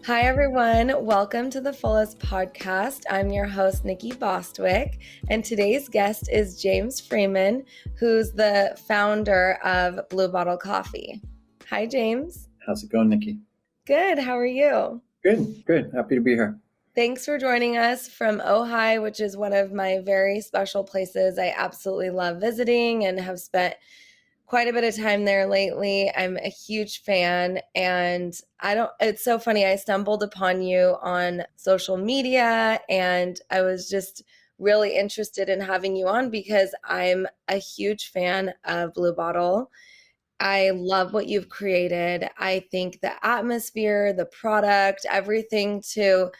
Hi, everyone. Welcome to the Fullest podcast. I'm your host, Nikki Bostwick, and today's guest is James Freeman, who's the founder of Blue Bottle Coffee. Hi, James. How's it going, Nikki? Good. How are you? Good. Happy to be here. Thanks for joining us from Ojai, which is one of my very special places I absolutely love visiting and have spent quite a bit of time there lately. I'm a huge fan, and it's so funny. I stumbled upon you on social media, and I was just really interested in having you on because I'm a huge fan of Blue Bottle. I love what you've created. I think the atmosphere, the product, everything to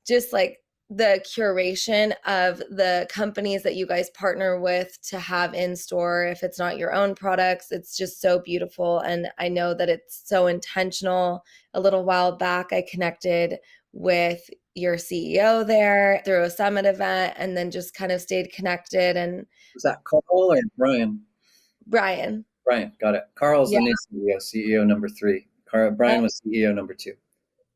just like the curation of the companies that you guys partner with to have in store. If it's not your own products, it's just so beautiful. And I know that it's so intentional. A little while back, I connected with your CEO there through a summit event and then just kind of stayed connected. And Was that Carl or Brian? Brian. Brian, got it. Carl's Yeah. the new CEO number 3. Brian was CEO number 2.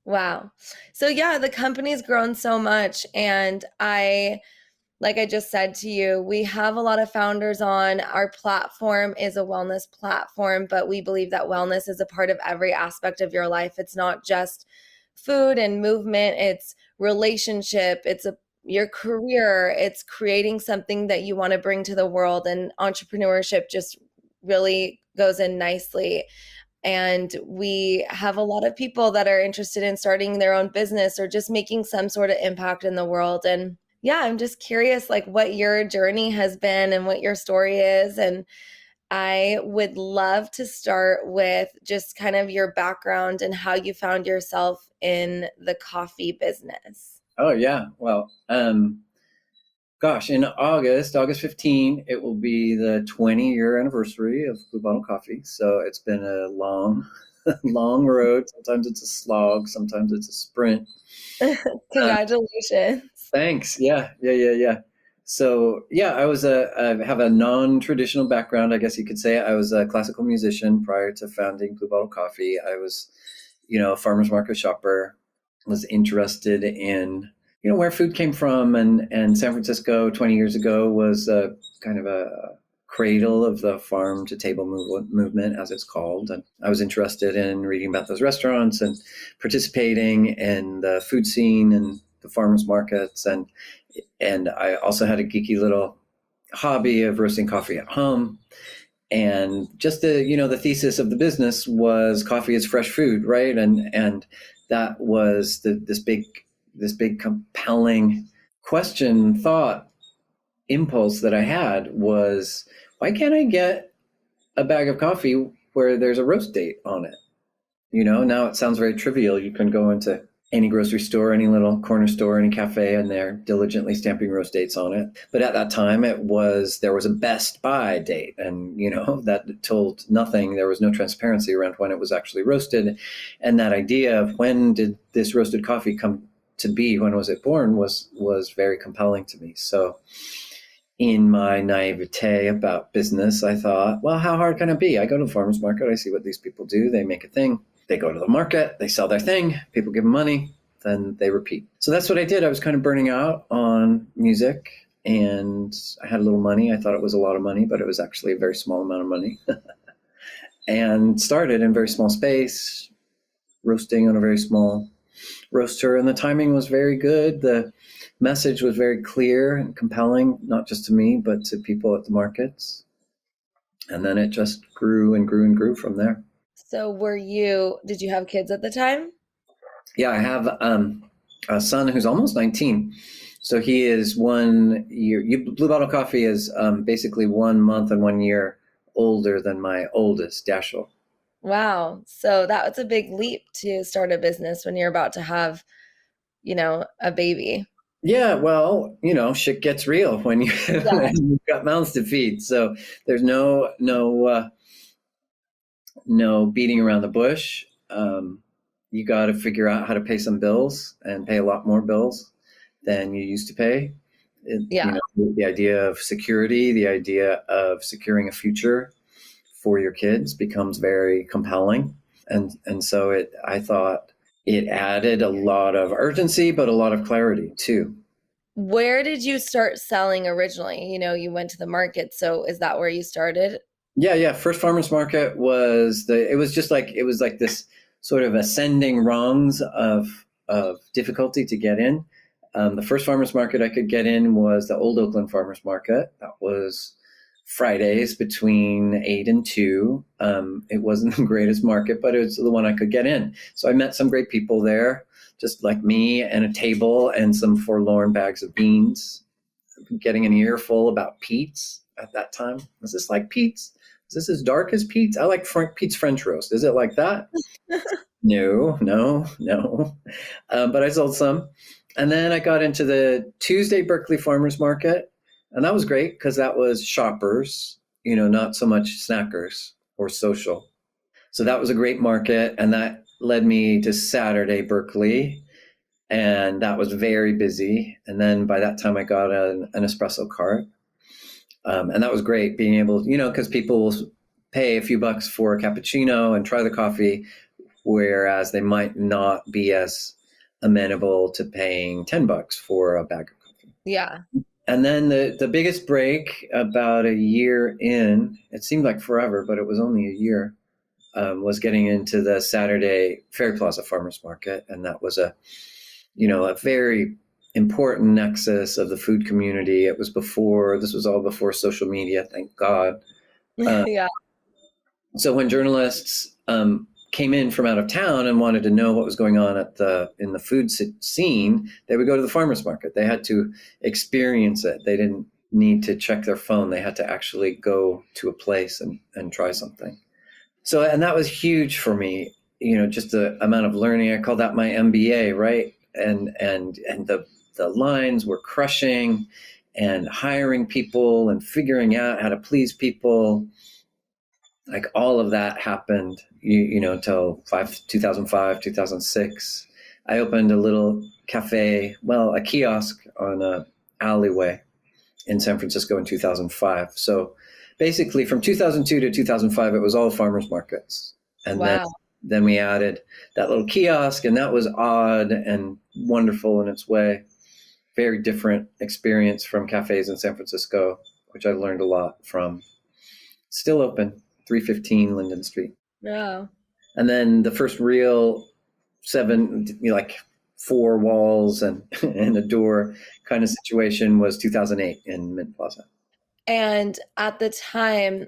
Wow. So yeah, the company's grown so much, and like I just said to you, we have a lot of founders on. Our platform is a wellness platform, but we believe that wellness is a part of every aspect of your life. It's not just food and movement, it's relationship, your career, it's creating something that you want to bring to the world, and entrepreneurship just really goes in nicely. And we have a lot of people that are interested in starting their own business or just making some sort of impact in the world. And yeah, I'm just curious, like, what your journey has been and what your story is. And I would love to start with just kind of your background and how you found yourself in the coffee business. Oh, yeah. Well, in August 15, it will be the 20-year anniversary of Blue Bottle Coffee. So it's been a long, long road. Sometimes it's a slog. Sometimes it's a sprint. Congratulations. Thanks. Yeah. So yeah, I have a non-traditional background, I guess you could say. I was a classical musician prior to founding Blue Bottle Coffee. I was, a farmer's market shopper, was interested in, where food came from. And San Francisco 20 years ago was kind of a cradle of the farm to table movement, as it's called. And I was interested in reading about those restaurants and participating in the food scene and the farmers markets. And I also had a geeky little hobby of roasting coffee at home. And just the thesis of the business was coffee is fresh food, right? And that was this big compelling thought impulse that I had was, why can't I get a bag of coffee where there's a roast date on it? Now it sounds very trivial. You can go into any grocery store, any little corner store, any cafe, and they're diligently stamping roast dates on it. But at that time, there was a best by date, and that told nothing. There was no transparency around when it was actually roasted, and that idea of when did this roasted coffee come to be, when was it born, was very compelling to me. So in my naivete about business, I thought, well, how hard can it be? I go to the farmer's market, I see what these people do, they make a thing. They go to the market, they sell their thing, people give them money, then they repeat. So that's what I did. I was kind of burning out on music, and I had a little money. I thought it was a lot of money, but it was actually a very small amount of money. And started in a very small space, roasting on a very small roaster, and the timing was very good. The message was very clear and compelling, not just to me, but to people at the markets. And then it just grew and grew and grew from there. So did you have kids at the time? Yeah, I have a son who's almost 19. So he is 1 year. Blue Bottle Coffee is basically 1 month and 1 year older than my oldest, Dashel. Wow. So that was a big leap to start a business when you're about to have, a baby. Yeah, well, shit gets real when when you've got mouths to feed. So there's no beating around the bush. You got to figure out how to pay some bills and pay a lot more bills than you used to pay. The idea of security, the idea of securing a future for your kids becomes very compelling. And so I thought, it added a lot of urgency, but a lot of clarity too. Where did you start selling originally? You went to the market, so is that where you started? Yeah, yeah. First farmers market was it was just like it was like this sort of ascending rungs of difficulty to get in. The first farmers market I could get in was the Old Oakland Farmers Market. That was Fridays between 8 and 2. It wasn't the greatest market, but it was the one I could get in. So I met some great people there, just like me, and a table and some forlorn bags of beans. Getting an earful about Pete's at that time. Was this like Pete's? Is this as dark as Pete's? I like Pete's French roast. Is it like that? No, no, no. But I sold some. And then I got into the Tuesday Berkeley Farmers Market. And that was great because that was shoppers, not so much snackers or social. So that was a great market. And that led me to Saturday Berkeley. And that was very busy. And then by that time, I got an espresso cart. And that was great being able, because people will pay a few bucks for a cappuccino and try the coffee, whereas they might not be as amenable to paying $10 for a bag of coffee. Yeah. And then the biggest break about a year in, it seemed like forever, but it was only a year, was getting into the Saturday Ferry Plaza Farmers Market. And that was a very important nexus of the food community. This was all before social media, thank God. Yeah. So when journalists came in from out of town and wanted to know what was going on in the food scene, they would go to the farmers market. They had to experience it. They didn't need to check their phone. They had to actually go to a place and try something. So, and that was huge for me, just the amount of learning. I call that my MBA, right? And the lines were crushing, and hiring people and figuring out how to please people. Like all of that happened, until 2005, 2006. I opened a little cafe, a kiosk on a alleyway in San Francisco in 2005. So basically from 2002 to 2005, it was all farmers markets. And Wow. then we added that little kiosk, and that was odd and wonderful in its way. Very different experience from cafes in San Francisco, which I learned a lot from. Still open, 315 Linden Street. Wow. And then the first real like 4 walls and and a door kind of situation was 2008 in Mint Plaza. And at the time,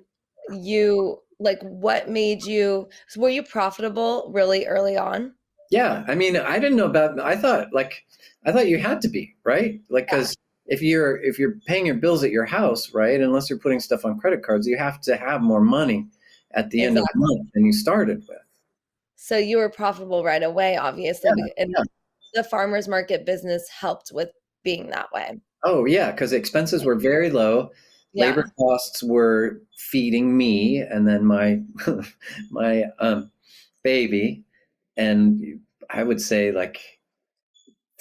what made you, were you profitable really early on? Yeah, I mean, I didn't know about. I thought you had to be, right. Like, Yeah, because if you're paying your bills at your house, right, unless you're putting stuff on credit cards, you have to have more money at the end of the exactly. month than you started with. So you were profitable right away, obviously, Yeah, and yeah. the farmers market business helped with being that way. Oh yeah, because expenses were very low. Labor Yeah. costs were feeding me and then my my baby, and I would say like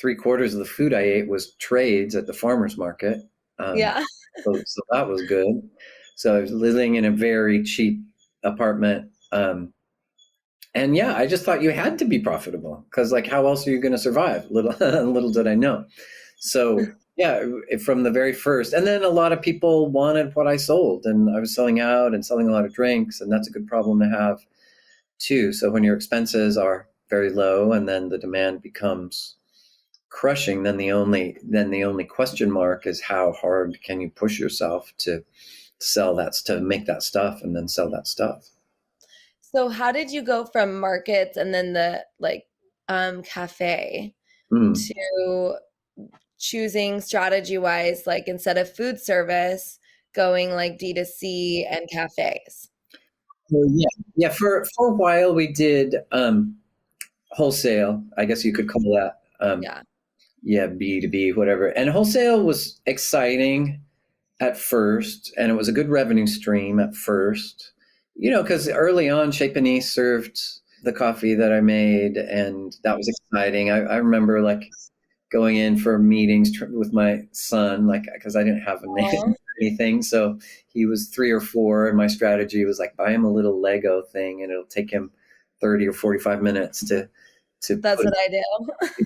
3/4 of the food I ate was trades at the farmers market. Um, Yeah. so that was good. So I was living in a very cheap apartment. And yeah, I just thought you had to be profitable because, like, how else are you going to survive? Little, little did I know. So yeah, from the very first, and then a lot of people wanted what I sold, and I was selling out and selling a lot of drinks, and that's a good problem to have too. So when your expenses are very low, and then the demand becomes crushing, then the only question mark is how hard can you push yourself to make that stuff and then sell that stuff. So how did you go from markets and then the cafe Mm. to choosing strategy wise, like instead of food service, going like D2C and cafes? So yeah, yeah. For a while, we did wholesale. I guess you could call that. Yeah. Yeah, B2B, whatever. And wholesale was exciting at first, and it was a good revenue stream at first. Because early on, Chez Panisse served the coffee that I made, and that was exciting. I remember like going in for meetings with my son, like because I didn't have a name Aw. or anything. So he was 3 or 4, and my strategy was like buy him a little Lego thing, and it'll take him 30 or 45 minutes to to That's put what I do.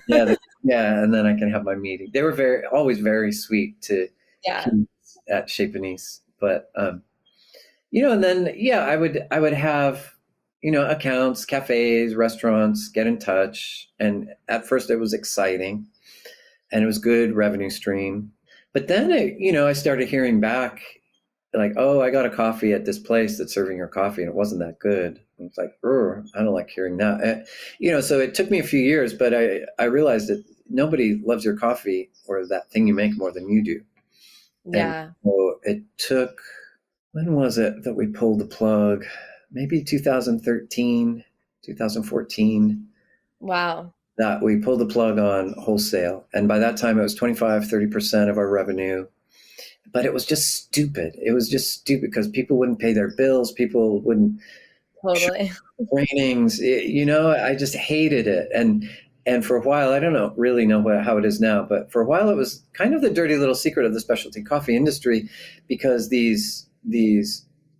yeah, yeah, and then I can have my meeting. They were always very sweet to Yeah. keep at Chez Panisse, but and then yeah, I would have accounts, cafes, restaurants get in touch, and at first it was exciting, and it was good revenue stream, but then I started hearing back like, oh, I got a coffee at this place that's serving your coffee, and it wasn't that good. And it's like, I don't like hearing that. So it took me a few years, but I realized that nobody loves your coffee or that thing you make more than you do. And Yeah. so it took, when was it that we pulled the plug? Maybe 2013, 2014, Wow. that we pulled the plug on wholesale. And by that time, it was 25-30% of our revenue. But it was just stupid. It was just stupid because people wouldn't pay their bills. People wouldn't show Totally. trainings. I just hated it. And for a while, I don't really know how it is now, but for a while it was kind of the dirty little secret of the specialty coffee industry, because these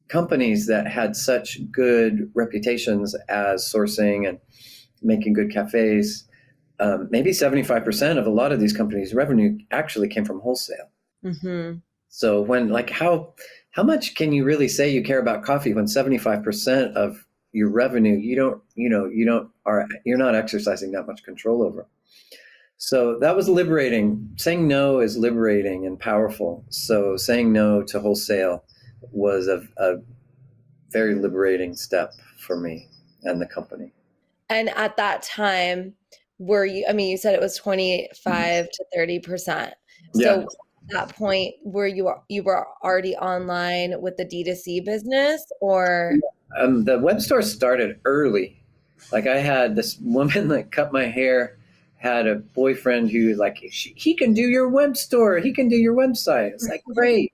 companies that had such good reputations as sourcing and making good cafes, maybe 75% of a lot of these companies' revenue actually came from wholesale. Mm-hmm. So when, like, how much can you really say you care about coffee when 75% of your revenue you're not exercising that much control over? So that was liberating. Saying no is liberating and powerful. So saying no to wholesale was a very liberating step for me and the company. And at that time, you said it was 25 to 30%. Yeah. So at that point, you were already online with the D2C business, or? The web store started early. Like, I had this woman that cut my hair, had a boyfriend who, like, he can do your web store. He can do your website. It's like, great.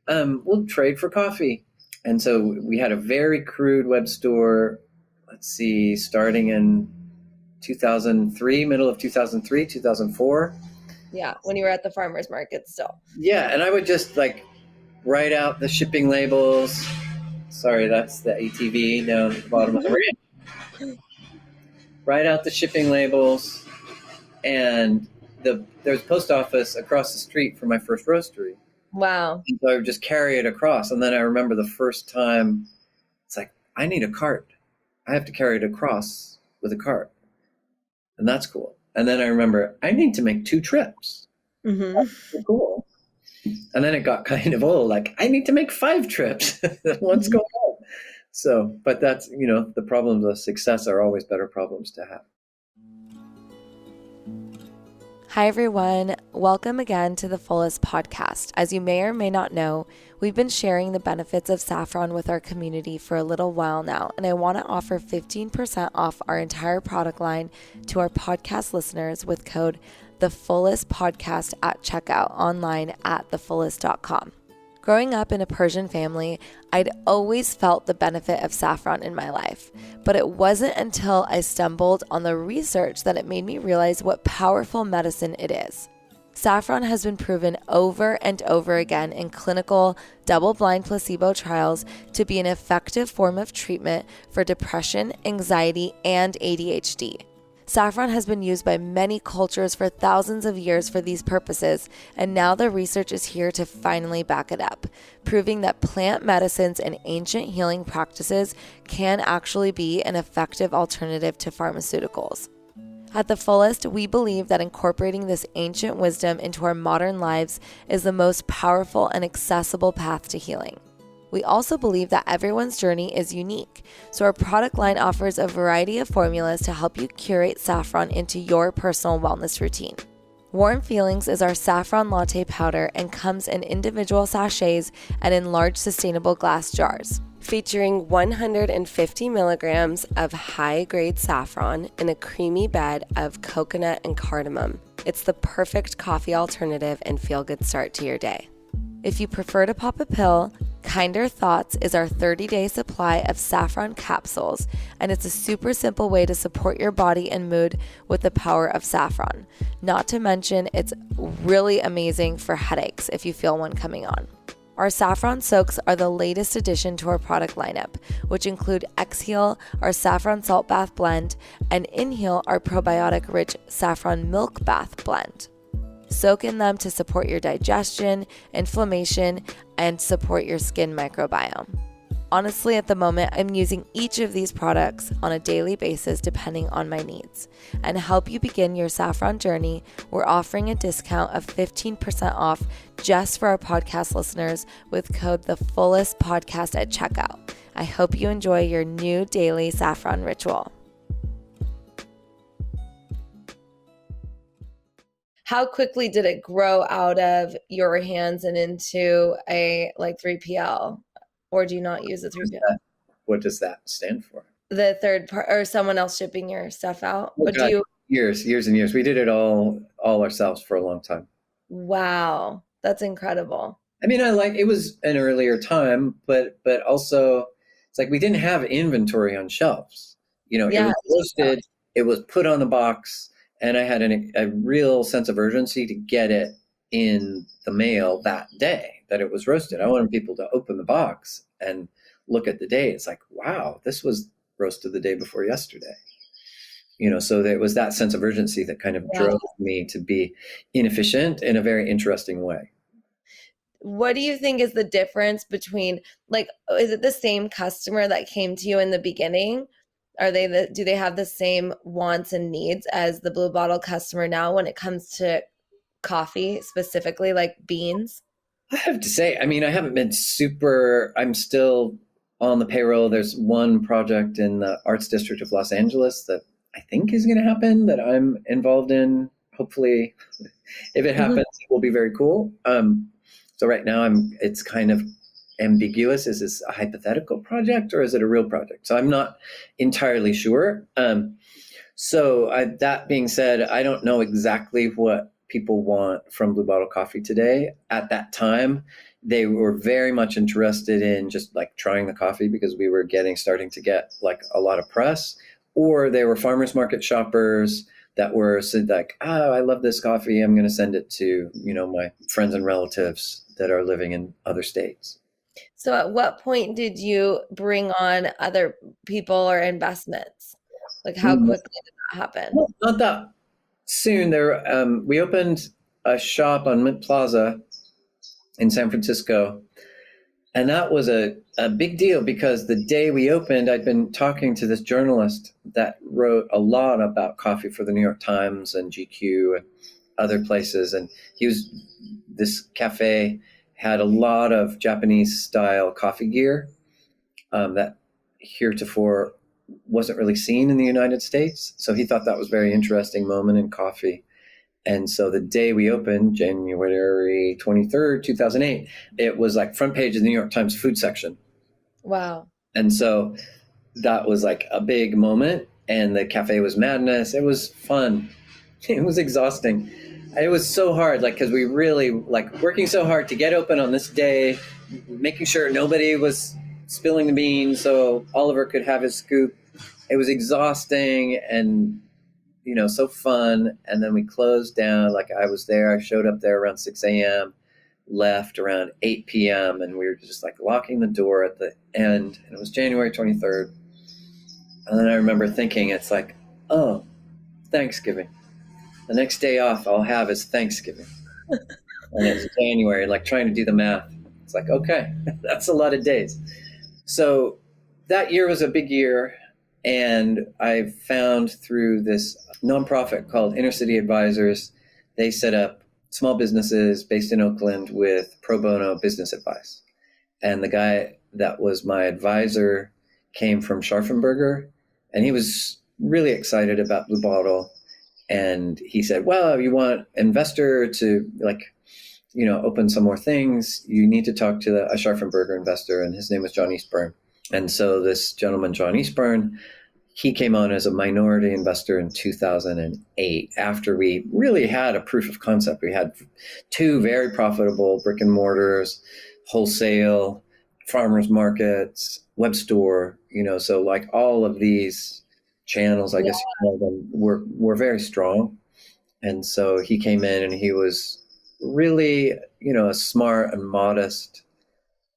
We'll trade for coffee. And so we had a very crude web store, let's see, starting in 2003, middle of 2003, 2004. Yeah, when you were at the farmer's market still. Yeah, and I would just, like, write out the shipping labels. Sorry, that's the ATV down at the bottom of the ramp. Write out the shipping labels, and there's a post office across the street from my first roastery. Wow. And so I would just carry it across, and then I remember the first time, it's like, I need a cart. I have to carry it across with a cart, and that's cool. And then I remember I need to make 2 trips. Mm-hmm. That's cool. And then it got kind of old. Like, I need to make 5 trips. What's going on? So, but that's, the problems of success are always better problems to have. Hi, everyone. Welcome again to the Fullest podcast. As you may or may not know, we've been sharing the benefits of saffron with our community for a little while now, and I want to offer 15% off our entire product line to our podcast listeners with code TheFullestPodcast at checkout online at thefullest.com. Growing up in a Persian family, I'd always felt the benefit of saffron in my life, but it wasn't until I stumbled on the research that it made me realize what powerful medicine it is. Saffron has been proven over and over again in clinical, double-blind placebo trials to be an effective form of treatment for depression, anxiety, and ADHD. Saffron has been used by many cultures for thousands of years for these purposes, and now the research is here to finally back it up, proving that plant medicines and ancient healing practices can actually be an effective alternative to pharmaceuticals. At The Fullest, we believe that incorporating this ancient wisdom into our modern lives is the most powerful and accessible path to healing. We also believe that everyone's journey is unique, so our product line offers a variety of formulas to help you curate saffron into your personal wellness routine. Warm Feelings is our saffron latte powder and comes in individual sachets and in large sustainable glass jars. Featuring 150 milligrams of high-grade saffron in a creamy bed of coconut and cardamom. It's the perfect coffee alternative and feel-good start to your day. If you prefer to pop a pill, Kinder Thoughts is our 30-day supply of saffron capsules, and it's a super simple way to support your body and mood with the power of saffron. Not to mention, it's really amazing for headaches if you feel one coming on. Our Saffron Soaks are the latest addition to our product lineup, which include Exhale, our saffron salt bath blend, and Inhale, our probiotic-rich saffron milk bath blend. Soak in them to support your digestion, inflammation, and support your skin microbiome. Honestly, at the moment, I'm using each of these products on a daily basis depending on my needs. And to help you begin your saffron journey, we're offering a discount of 15% off just for our podcast listeners with code TheFullestPodcast at checkout. I hope you enjoy your new daily saffron ritual. How quickly did it grow out of your hands and into a 3PL? Or do you not use the 3PL? What does that stand for? The third part, or someone else shipping your stuff out? Oh, God, years and years. We did it all ourselves for a long time. Wow, that's incredible. I mean, it was an earlier time, but also it's like we didn't have inventory on shelves. It was roasted, it was put on the box, and I had a real sense of urgency to get it in the mail that day that it was roasted. I wanted people to open the box and look at the date. It's like, wow, this was roasted the day before yesterday. So there was that sense of urgency that kind of drove me to be inefficient in a very interesting way. What do you think is the difference between, is it the same customer that came to you in the beginning? Do they have the same wants and needs as the Blue Bottle customer now when it comes to coffee, specifically like beans? I have to say, I mean, I haven't been I'm still on the payroll. There's one project in the Arts District of Los Angeles that I think is going to happen that I'm involved in. Hopefully, if it happens, it will be very cool. So right now it's kind of ambiguous. Is this a hypothetical project or is it a real project? So I'm not entirely sure. That being said, I don't know exactly what people want from Blue Bottle Coffee today. At that time, they were very much interested in just trying the coffee because we were starting to get a lot of press, or they were farmers market shoppers that were said oh, I love this coffee. I'm going to send it to, my friends and relatives that are living in other states. So at what point did you bring on other people or investments? How quickly did that happen? Well, not that soon. We opened a shop on Mint Plaza in San Francisco, and that was a big deal because the day we opened, I'd been talking to this journalist that wrote a lot about coffee for the New York Times and GQ and other places, and this cafe had a lot of Japanese style coffee gear that heretofore wasn't really seen in the United States. So he thought that was a very interesting moment in coffee. And so the day we opened, January 23rd, 2008, it was front page of the New York Times food section. Wow. And so that was a big moment, and the cafe was madness. It was fun. It was exhausting. It was so hard, because we really working so hard to get open on this day, making sure nobody was spilling the beans so Oliver could have his scoop. It was exhausting and, so fun. And then we closed down. I was there. I showed up there around 6 a.m., left around 8 p.m. And we were just locking the door at the end. And it was January 23rd. And then I remember thinking, it's oh, Thanksgiving. The next day off I'll have is Thanksgiving. And it's January, trying to do the math. It's okay, that's a lot of days. So that year was a big year. And I found through this nonprofit called Inner City Advisors, they set up small businesses based in Oakland with pro bono business advice. And the guy that was my advisor came from Scharfenberger, and he was really excited about Blue Bottle. And he said, well, if you want an investor to open some more things, you need to talk to a Scharfenberger investor. And his name was John Eastburn. And so this gentleman, John Eastburn, he came on as a minority investor in 2008 after we really had a proof of concept. We had 2 very profitable brick and mortars, wholesale, farmers markets, web store, so all of these channels, I guess you call them, were very strong. And so he came in and he was really, a smart and modest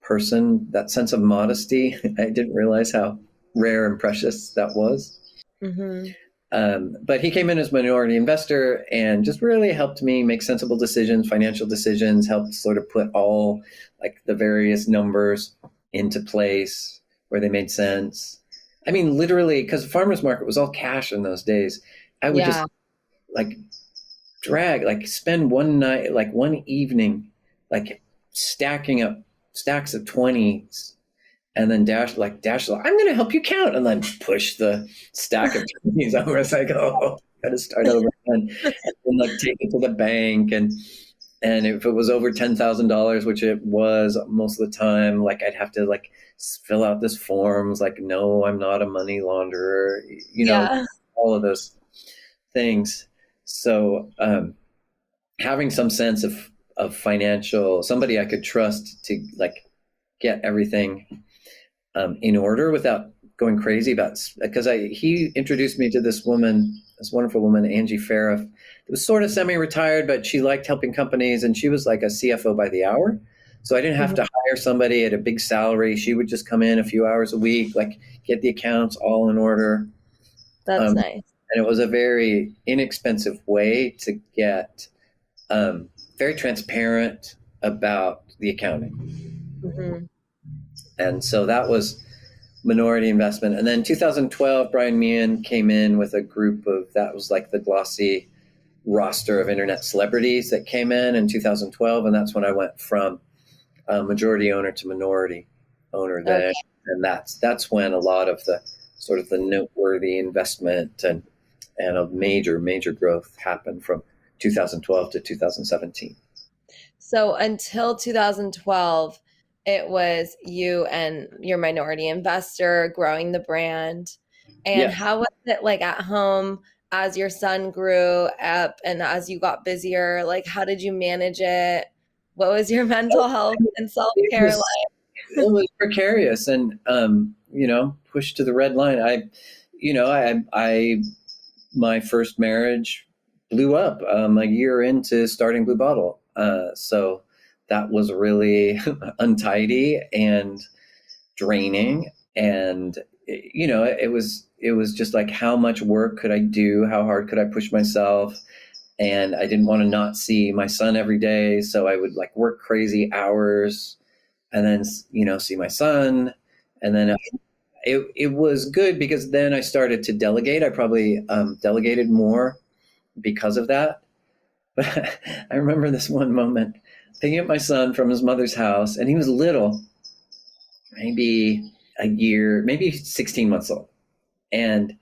person, that sense of modesty. I didn't realize how rare and precious that was. Mm-hmm. But he came in as minority investor and just really helped me make sensible decisions, financial decisions, helped sort of put all like the various numbers into place where they made sense. I mean, literally, because the farmer's market was all cash in those days, I would just Yeah. like like spend one night, like one evening, like stacking up stacks of 20s and then I'm going to help you count, and then push the stack of 20s over. It's like, oh, gotta start over and like take it to the bank. And if it was over $10,000, which it was most of the time, like I'd have to like fill out this forms like, no, I'm not a money launderer, Yeah. all of those things. So having some sense of financial, somebody I could trust to like get everything in order without going crazy about, because he introduced me to this woman, this wonderful woman, Angie Farah, who was sort of semi-retired, but she liked helping companies, and she was like a CFO by the hour. So I didn't have Mhm. to hire somebody at a big salary. She would just come in a few hours a week, like get the accounts all in order. That's Um, nice. and it was a very inexpensive way to get very transparent about the accounting. Hmm. And so that was minority investment. And then 2012, Brian Meehan came in with a group of, that was like the glossy roster of internet celebrities that came in 2012. And that's when I went from majority owner to minority owner then. Okay. And that's when a lot of the sort of the noteworthy investment and a major growth happened from 2012 to 2017. So until 2012, it was you and your minority investor growing the brand. And Yeah. how was it like at home as your son grew up and as you got busier? Like, how did you manage it? What was your mental health and It self-care was like? it was precarious and pushed to the red line. I my first marriage blew up a year into starting Blue Bottle. So that was really untidy and draining. And, it was just like, how much work could I do? How hard could I push myself? And I didn't want to not see my son every day. So I would like work crazy hours and then, see my son. And then it was good because then I started to delegate. I probably delegated more because of that. But I remember this one moment picking up my son from his mother's house, and he was little, maybe a year, maybe 16 months old. And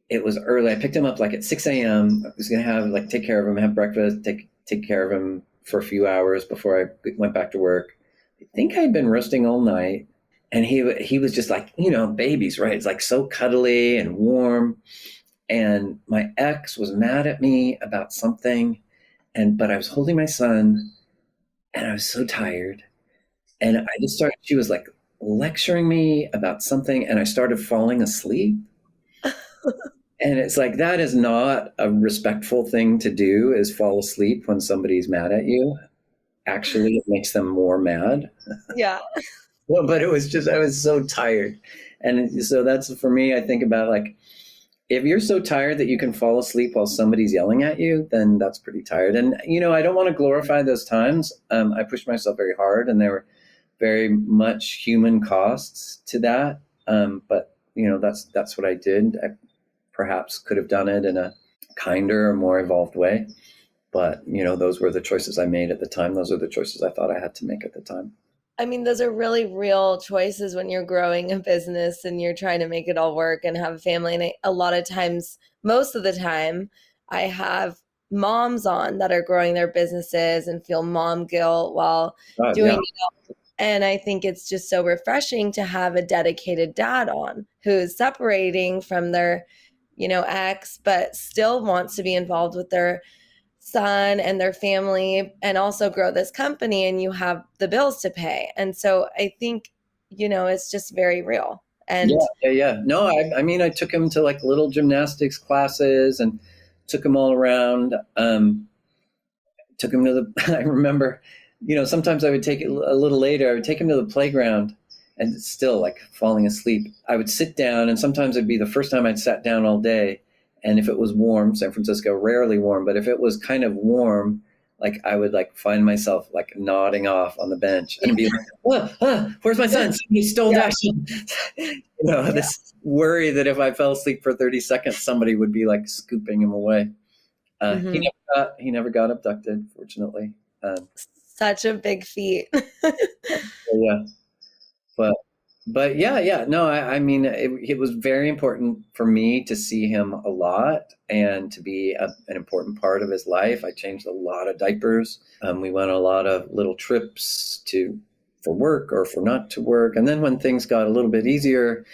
it was early. I picked him up like at 6 a.m. I was going to take care of him, have breakfast, take care of him for a few hours before I went back to work. I think I'd been roasting all night. And he was just like, babies, right? It's like so cuddly and warm. And my ex was mad at me about something, but I was holding my son, and I was so tired. And I just started. She was like lecturing me about something, and I started falling asleep. And it's like, that is not a respectful thing to do, is fall asleep when somebody's mad at you. Actually, it makes them more mad. Yeah. Well, but it was just, I was so tired. And so that's for me, I think about like, if you're so tired that you can fall asleep while somebody's yelling at you, then that's pretty tired. And, I don't want to glorify those times. I pushed myself very hard, and there were very much human costs to that. But, that's what I did. I perhaps could have done it in a kinder or more evolved way. But, those were the choices I made at the time. Those are the choices I thought I had to make at the time. I mean, those are really real choices when you're growing a business and you're trying to make it all work and have a family. And a lot of times, most of the time, I have moms on that are growing their businesses and feel mom guilt while God, doing yeah. it. And I think it's just so refreshing to have a dedicated dad on who's separating from their, ex, but still wants to be involved with their son and their family and also grow this company, and you have the bills to pay. And so I think, it's just very real. Yeah, And yeah, yeah. No, I mean, I took him to like little gymnastics classes and took him all around. Took him to the, I remember sometimes I would take it a little later. I would take him to the playground and still like falling asleep. I would sit down, and sometimes it'd be the first time I'd sat down all day. And if it was warm, San Francisco, rarely warm, but if it was kind of warm, like I would like find myself like nodding off on the bench and be like, where's my son? Somebody stole Yeah. Dash. This worry that if I fell asleep for 30 seconds, somebody would be like scooping him away. Hmm. He never got abducted, fortunately. Such a big feat. Yeah, but yeah, no, I mean, it was very important for me to see him a lot and to be an important part of his life. I changed a lot of diapers. We went on a lot of little trips for work or for not to work. And then when things got a little bit easier,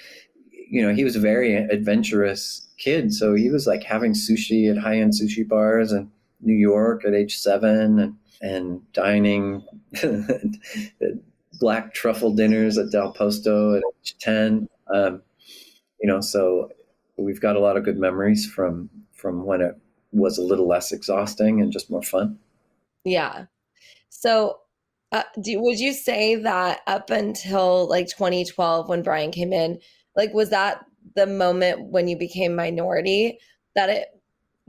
he was a very adventurous kid. So he was like having sushi at high-end sushi bars in New York at age 7 and dining black truffle dinners at Del Posto at age 10. So we've got a lot of good memories from when it was a little less exhausting and just more fun. Yeah. So, would you say that up until like 2012, when Brian came in, like, was that the moment when you became minority that it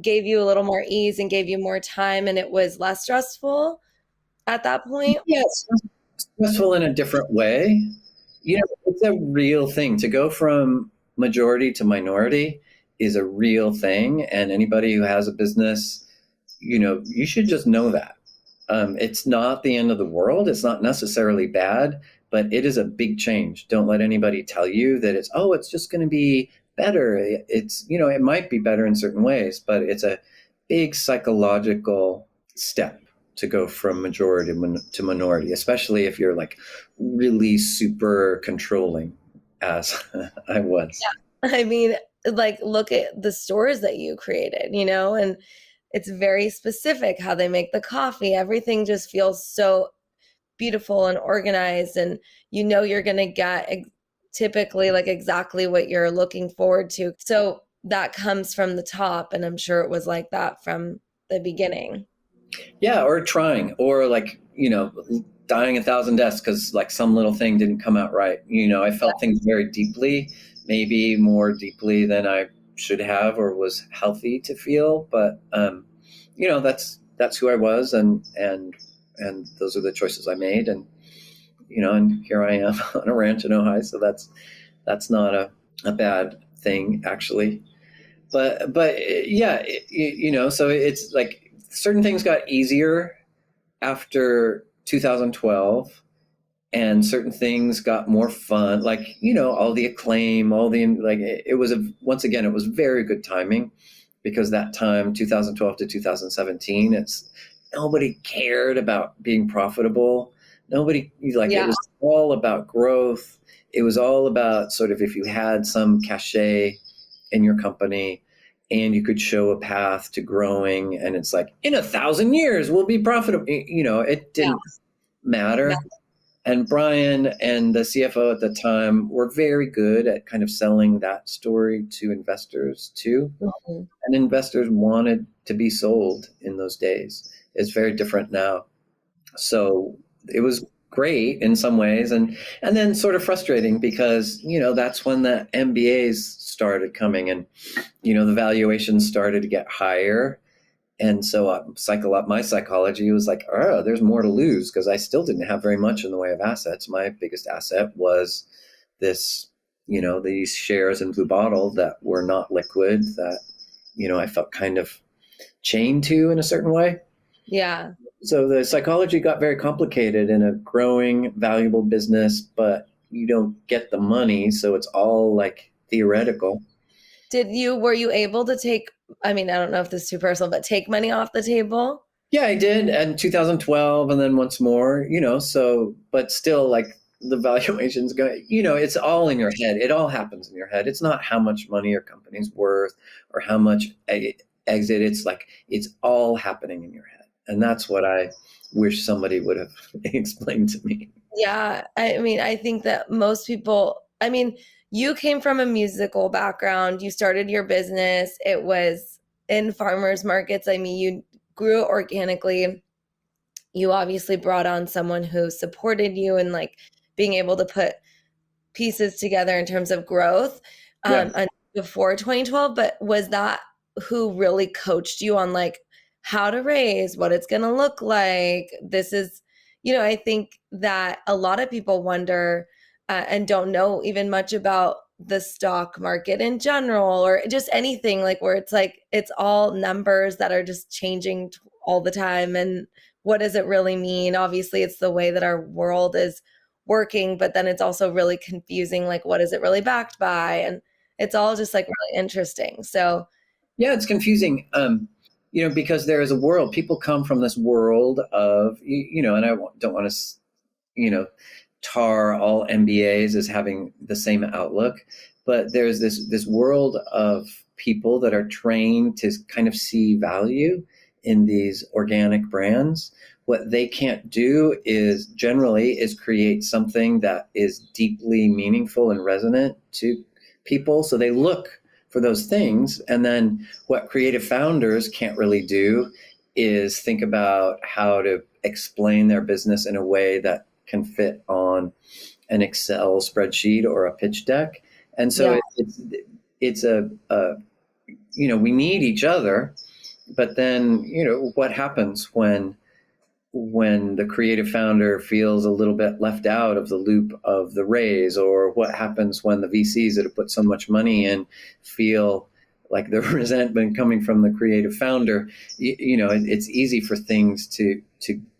gave you a little more ease and gave you more time and it was less stressful at that point? Yes, stressful in a different way. It's a real thing. To go from majority to minority is a real thing. And anybody who has a business, you should just know that. It's not the end of the world. It's not necessarily bad, but it is a big change. Don't let anybody tell you that it's just going to be better. It might be better in certain ways, but it's a big psychological step to go from majority to minority, especially if you're like really super controlling, as I was. I mean, like, look at the stores that you created, and it's very specific how they make the coffee. Everything just feels so beautiful and organized, and you're going to get typically like exactly what you're looking forward to. So that comes from the top, and I'm sure it was like that from the beginning. Yeah, or trying, or like, dying 1,000 deaths because like some little thing didn't come out right. I felt things very deeply, maybe more deeply than I should have or was healthy to feel. But that's who I was, and those are the choices I made, and here I am on a ranch in Ohio. So that's not a bad thing actually. But yeah, so it's like certain things got easier after 2012, and certain things got more fun, like all the acclaim, all the like it was once again it was very good timing, because that time 2012 to 2017, it's nobody cared about being profitable. Nobody, like, it Yeah. was all about growth. It was all about sort of if you had some cachet in your company and you could show a path to growing, and it's like in 1,000 years we'll be profitable. It Yeah. didn't matter. And Brian and the CFO at the time were very good at kind of selling that story to investors too. Mhm. And investors wanted to be sold in those days. It's very different now. So it was great in some ways, and then sort of frustrating because that's when the MBAs started coming, and the valuations started to get higher. And so my psychology was like, oh, there's more to lose, because I still didn't have very much in the way of assets. My biggest asset was this, these shares in Blue Bottle that were not liquid, that, I felt kind of chained to in a certain way. Yeah. So the psychology got very complicated in a growing, valuable business, but you don't get the money. So it's all like theoretical. Were you able to take, I mean, I don't know if this is too personal, but take money off the table? Yeah, I did. And 2012, and then once more, but still, like, the valuations go, it's all in your head. It all happens in your head. It's not how much money your company's worth or how much exit. It's like, it's all happening in your head. And that's what I wish somebody would have explained to me. Yeah. I mean, I think that most people, I mean, you came from a musical background. You started your business. It was in farmers markets. I mean, you grew organically. You obviously brought on someone who supported you and like being able to put pieces together in terms of growth Yeah. before 2012, but was that who really coached you on like how to raise, what it's going to look like? This is, I think that a lot of people wonder and don't know even much about the stock market in general or just anything like where it's like it's all numbers that are just changing all the time. And what does it really mean? Obviously, it's the way that our world is working, but then it's also really confusing, like what is it really backed by? And it's all just like really interesting. So Yeah, it's confusing. Because there is a world, people come from this world of, and I don't want to, tar all MBAs as having the same outlook, but there's this world of people that are trained to kind of see value in these organic brands. What they can't do is generally is create something that is deeply meaningful and resonant to people. So they look for those things. And then what creative founders can't really do is think about how to explain their business in a way that can fit on an Excel spreadsheet or a pitch deck. And so yeah, it's we need each other, but then, what happens when the creative founder feels a little bit left out of the loop of the raise, or what happens when the VCs that have put so much money in feel like the resentment coming from the creative founder. It's easy for things to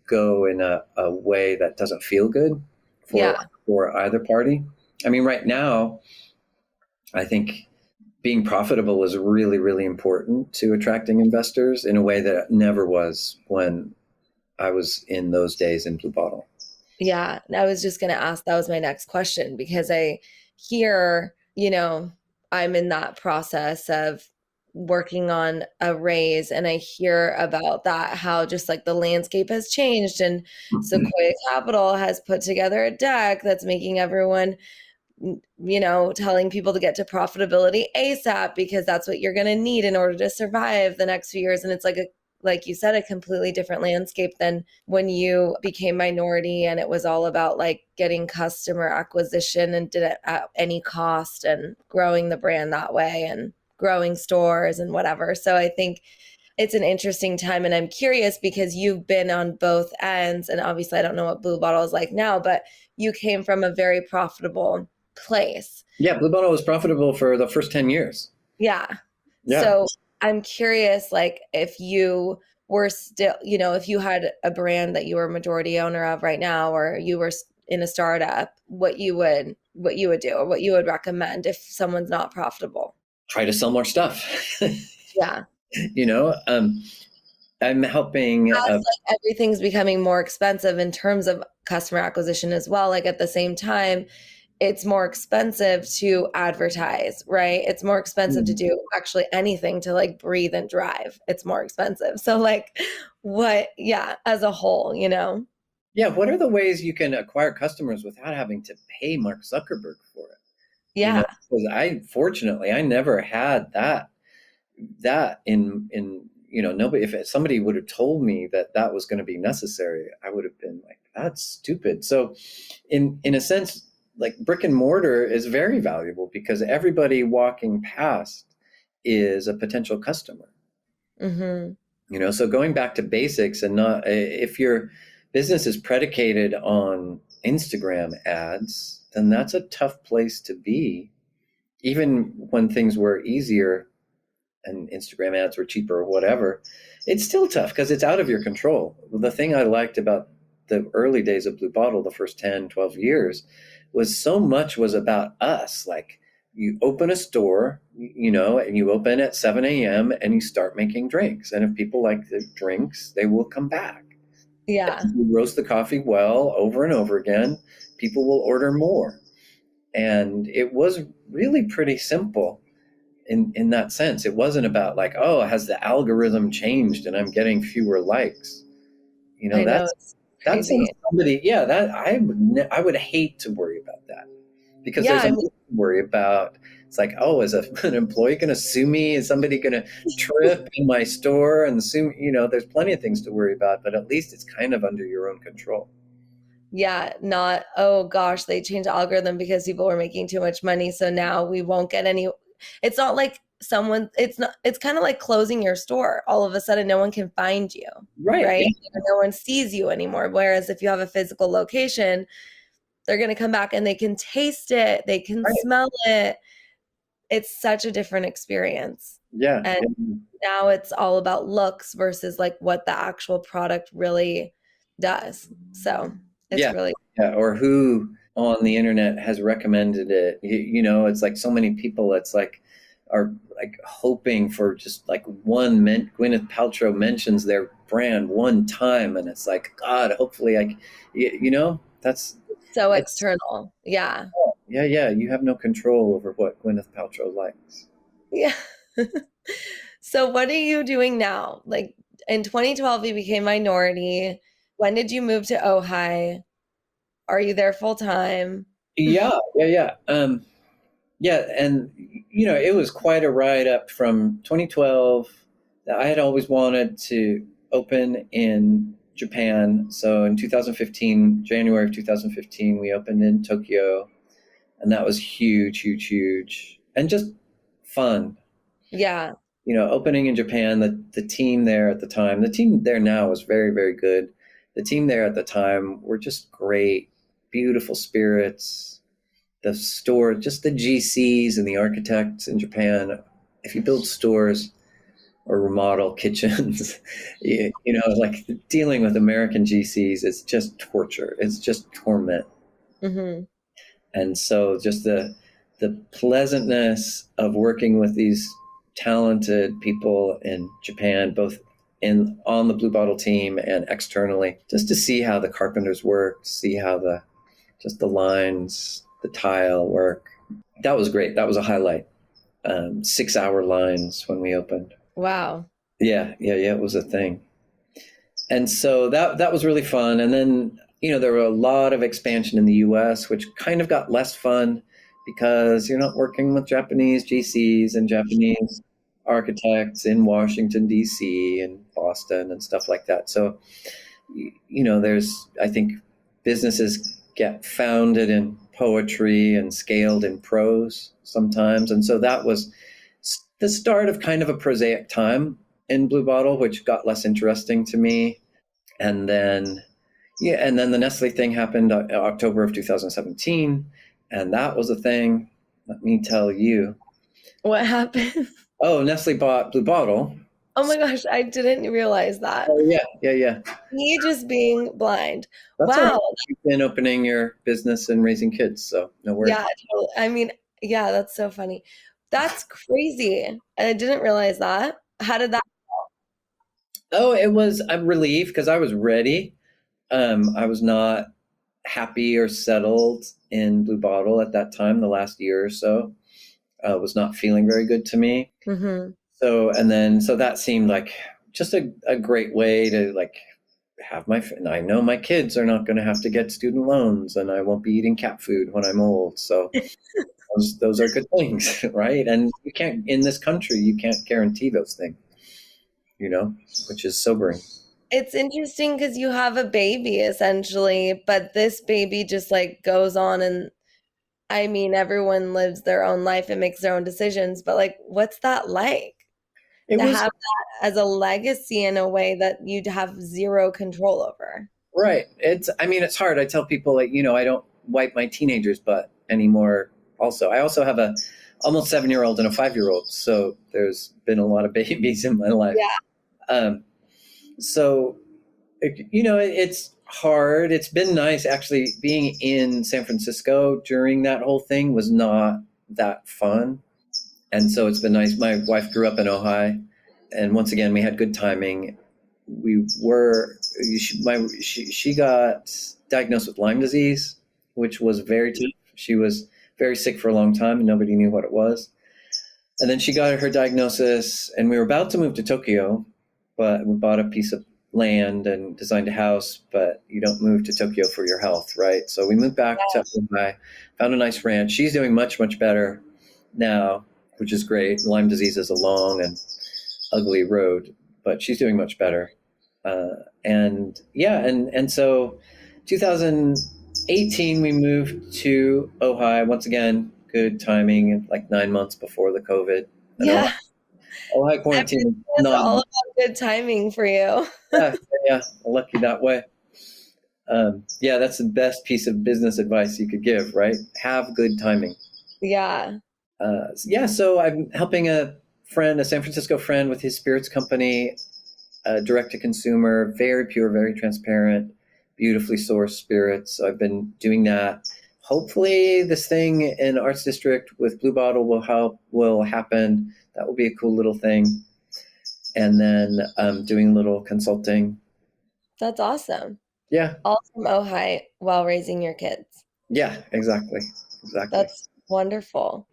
go in a way that doesn't feel good for yeah, for either party. I mean, right now, I think being profitable is really, really important to attracting investors in a way that it never was when I was in those days in Blue Bottle. yeah. I was just going to ask, that was my next question because I hear, I'm in that process of working on a raise and I hear about that, how just like the landscape has changed and Sequoia Capital has put together a deck that's making everyone telling people to get to profitability ASAP because that's what you're going to need in order to survive the next few years. And it's like you said, a completely different landscape than when you became minority and it was all about like getting customer acquisition and did it at any cost and growing the brand that way and growing stores and whatever. So I think it's an interesting time and I'm curious because you've been on both ends and obviously I don't know what Blue Bottle is like now, but you came from a very profitable place. Yeah, Blue Bottle was profitable for the first 10 years. Yeah. Yeah. So I'm curious, like, if you were still, if you had a brand that you were majority owner of right now, or you were in a startup, what you would do, or what you would recommend if someone's not profitable. Try to sell more stuff. Yeah. you know, um, I'm helping. As like everything's becoming more expensive in terms of customer acquisition as well. Like at the same time, it's more expensive to advertise, right? It's more expensive to do actually anything to like breathe and drive. It's more expensive. So like yeah, as a whole. Yeah, what are the ways you can acquire customers without having to pay Mark Zuckerberg for it? Yeah. Because fortunately I never had that nobody, if somebody would have told me that that was going to be necessary, I would have been like, that's stupid. So in a sense, like brick and mortar is very valuable because everybody walking past is a potential customer. Hmm. So going back to basics, and not, if your business is predicated on Instagram ads, then that's a tough place to be. Even when things were easier and Instagram ads were cheaper or whatever, it's still tough because it's out of your control. The thing I liked about the early days of Blue Bottle, the first 10, 12 years, was so much was about us. Like, you open a store, and you open at 7 a.m. and you start making drinks. And if people like the drinks, they will come back. Yeah. You roast the coffee well over and over again, people will order more. And it was really pretty simple in that sense. It wasn't about like, oh, has the algorithm changed and I'm getting fewer likes? I know That's it's that's crazy. somebody, yeah, that I would hate to worry about that. because Yeah, there's a I lot mean, to worry about. It's like, oh, is an employee going to sue me? Is somebody going to trip in my store and sue? There's plenty of things to worry about, but at least it's kind of under your own control. yeah, not, oh gosh, they changed the algorithm because people were making too much money, so now we won't get any. It's not like someone, it's not, it's kind of like closing your store. All of a sudden, no one can find you, Right. right? Yeah. No one sees you anymore. Whereas if you have a physical location, they're going to come back and they can taste it, they can Right. smell it. It's such a different experience. Yeah. And Yeah. now it's all about looks versus like what the actual product really does. So it's Yeah. really, Yeah. Or who on the internet has recommended it? It's like so many people. It's like are like hoping for just like Gwyneth Paltrow mentions their brand one time, and it's like, God, hopefully that's so it's external. Yeah. yeah, yeah. You have no control over what Gwyneth Paltrow likes. Yeah. So what are you doing now? Like in 2012, you became minority. When did you move to Ojai? Are you there full time? Yeah, yeah, yeah. Yeah, and it was quite a ride up from 2012. I had always wanted to open in Japan. So in 2015, January of 2015, we opened in Tokyo, and that was huge, huge, huge, and just fun. Yeah. Opening in Japan, the team there at the time, the team there now is very, very good. The team there at the time were just great, beautiful spirits. The store, just the GCs and the architects in Japan, if you build stores or remodel kitchens, like dealing with American GCs is just torture. It's just torment. Hmm. And so just the pleasantness of working with these talented people in Japan, both in on the Blue Bottle team and externally, just to see how the carpenters work, see how the lines, the tile work. That was great. That was a highlight. 6 hour lines when we opened. Wow. Yeah, yeah, yeah. It was a thing. And so that was really fun. And then there were a lot of expansion in the U.S., which kind of got less fun because you're not working with Japanese GCs and Japanese architects in Washington D.C. and Boston and stuff like that. So there's I think businesses get founded in poetry and scaled in prose sometimes, and so that was the start of kind of a prosaic time in Blue Bottle, which got less interesting to me. And then, yeah, and then the Nestle thing happened October of 2017, and that was a thing. Let me tell you. What happened? Oh, Nestle bought Blue Bottle. Oh my gosh, I didn't realize that. Oh yeah, yeah, yeah. Me just being blind. That's all right. Wow. You've been opening your business and raising kids, so no worries. Yeah, totally. I mean, yeah, that's so funny. That's crazy. I didn't realize that. How did that? Oh, I'm relieved because I was ready. I was not happy or settled in Blue Bottle at that time. The last year or so was not feeling very good to me. Hmm. So that seemed like just a great way to like I know my kids are not going to have to get student loans, and I won't be eating cat food when I'm old. So those are good things, right? And you can't in this country you can't guarantee those things, which is sobering. It's interesting because you have a baby essentially, but this baby just like goes on and I mean, everyone lives their own life and makes their own decisions, but like, what's that like It to was have that as a legacy in a way that you'd have zero control over? right. I mean, it's hard. I tell people like, I don't wipe my teenager's butt anymore. I also have a almost 7 year old and a 5 year old. So there's been a lot of babies in my life. Yeah. Um, so, it's hard. It's been nice actually being in San Francisco during that whole thing was not that fun. And so it's been nice. My wife grew up in Ojai, and once again, we had good timing. We were she got diagnosed with Lyme disease, which was very tough. She was very sick for a long time, and nobody knew what it was. And then she got her diagnosis, and we were about to move to Tokyo, but we bought a piece of land and designed a house, but you don't move to Tokyo for your health, right? So we moved back to Ojai, found a nice ranch. She's doing much, much better now, which is great. Lyme disease is a long and ugly road, but she's doing much better. And yeah, and so 2018 we moved to Ojai once again. Good timing, like 9 months before the COVID. And Yeah. Ojai quarantine is It's not. all about good timing for you. Yeah, yeah, lucky that way. Yeah, that's the best piece of business advice you could give, right? Have good timing. Yeah. Yeah, so I'm helping a friend, a San Francisco friend, with his spirits company, direct to consumer, very pure, very transparent, beautifully sourced spirits. So I've been doing that. Hopefully, this thing in Arts District with Blue Bottle will happen. That will be a cool little thing. And then doing a little consulting. That's awesome. Yeah, All from Ojai while raising your kids. yeah, exactly, exactly. That's wonderful.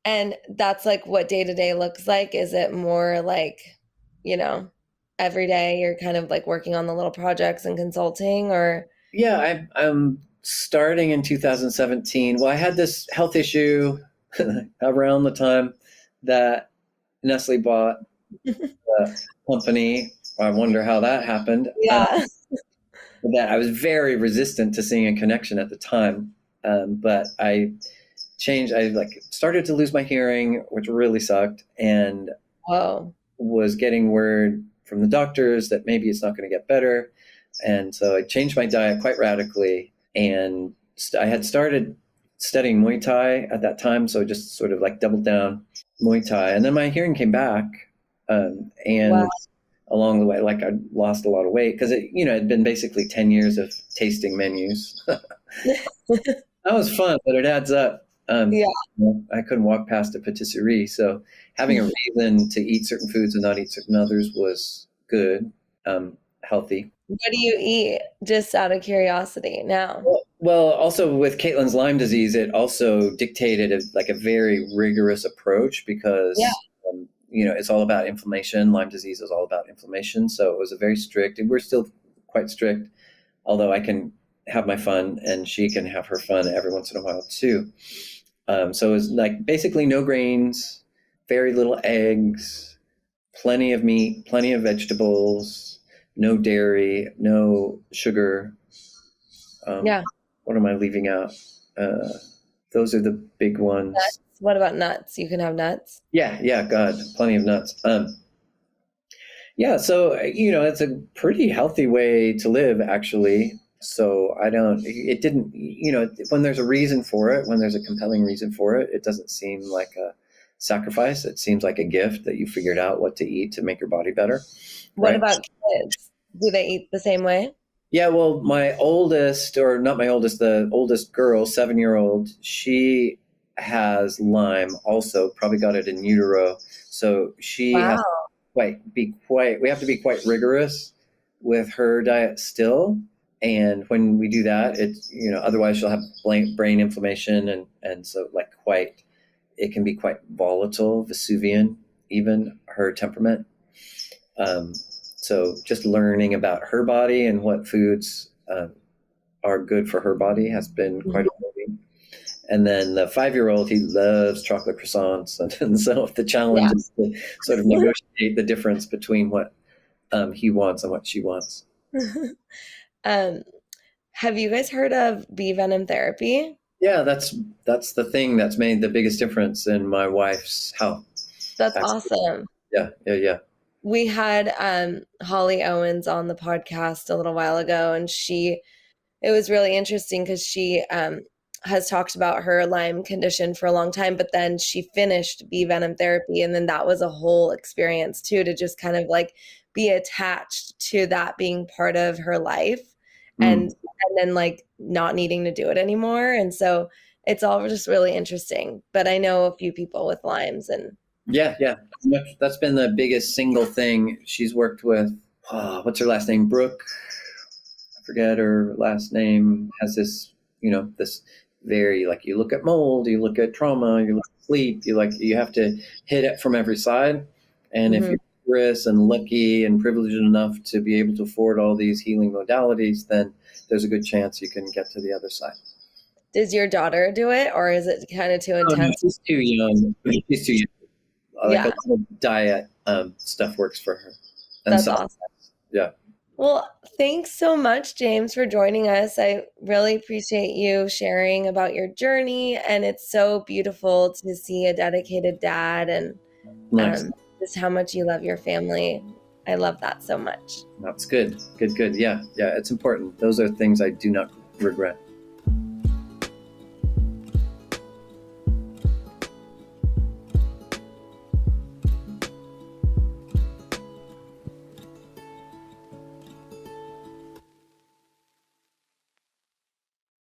And that's like what day to day looks like. Is it more like, you know, every day you're kind of like working on the little projects and consulting, or? Yeah, I'm starting in 2017. Well, I had this health issue around the time that Nestle bought the company. I wonder how that happened. Yeah. That I was very resistant to seeing a connection at the time, but I changed. I like started to lose my hearing, which really sucked, and Whoa. was getting word from the doctors that maybe it's not going to get better. And so I changed my diet quite radically. And I had started studying Muay Thai at that time. So I just sort of like doubled down Muay Thai. And then my hearing came back. And Wow. along the way, like I lost a lot of weight because it had been basically 10 years of tasting menus. That was fun, but it adds up. Yeah. I couldn't walk past a patisserie. So having a reason to eat certain foods and not eat certain others was good, healthy. What do you eat? Just out of curiosity now. Well, also with Caitlin's Lyme disease, it also dictated like a very rigorous approach Yeah. because, it's all about inflammation. Lyme disease is all about inflammation. So it was a very strict, and we're still quite strict, although I can have my fun and she can have her fun every once in a while too. So it's like basically no grains, very little eggs, plenty of meat, plenty of vegetables, no dairy, no sugar. Yeah. What am I leaving out? Those are the big ones. Nuts. What about nuts? You can have nuts. Yeah, God, plenty of nuts. Yeah, so it's a pretty healthy way to live, actually. So it didn't, when there's a reason for it, when there's a compelling reason for it, it doesn't seem like a sacrifice. It seems like a gift that you figured out what to eat to make your body better. What Right? about kids? Do they eat the same way? Yeah, well, my oldest, or not my oldest, the oldest girl, 7-year-old, she has Lyme also, probably got it in utero. So she has Wow. we have to be quite rigorous with her diet still. And when we do that, it's, otherwise she'll have brain inflammation. And so it can be quite volatile, Vesuvian, even her temperament. So just learning about her body and what foods are good for her body has been quite amazing. And then the 5-year-old, he loves chocolate croissants. And so the challenge is to sort of negotiate the difference between what he wants and what she wants. Have you guys heard of bee venom therapy? Yeah, that's the thing that's made the biggest difference in my wife's health. That's Actually. awesome. Yeah. We had Holly Owens on the podcast a little while ago, and it was really interesting because she has talked about her Lyme condition for a long time, but then she finished bee venom therapy, and then that was a whole experience too, to just kind of like be attached to that being part of her life, and then like not needing to do it anymore. And so it's all just really interesting. But I know a few people with Lymes, and Yeah. That's been the biggest single thing she's worked with. What's her last name? Brooke. I forget her last name. Has this, this very, like, you look at mold, you look at trauma, you look at sleep, you have to hit it from every side. And if you're prosperous and lucky and privileged enough to be able to afford all these healing modalities, then there's a good chance you can get to the other side. Does your daughter do it, or is it kind of too Oh no, intense? she's too young. She's too young. Like a Yeah, lot of diet stuff works for her, and that's so awesome. yeah. Well, thanks so much, James, for joining us. I really appreciate you sharing about your journey, and it's so beautiful to see a dedicated dad and Nice. um, just how much you love your family. I love that so much. That's good. Good. Yeah. Yeah. It's important. Those are things I do not regret.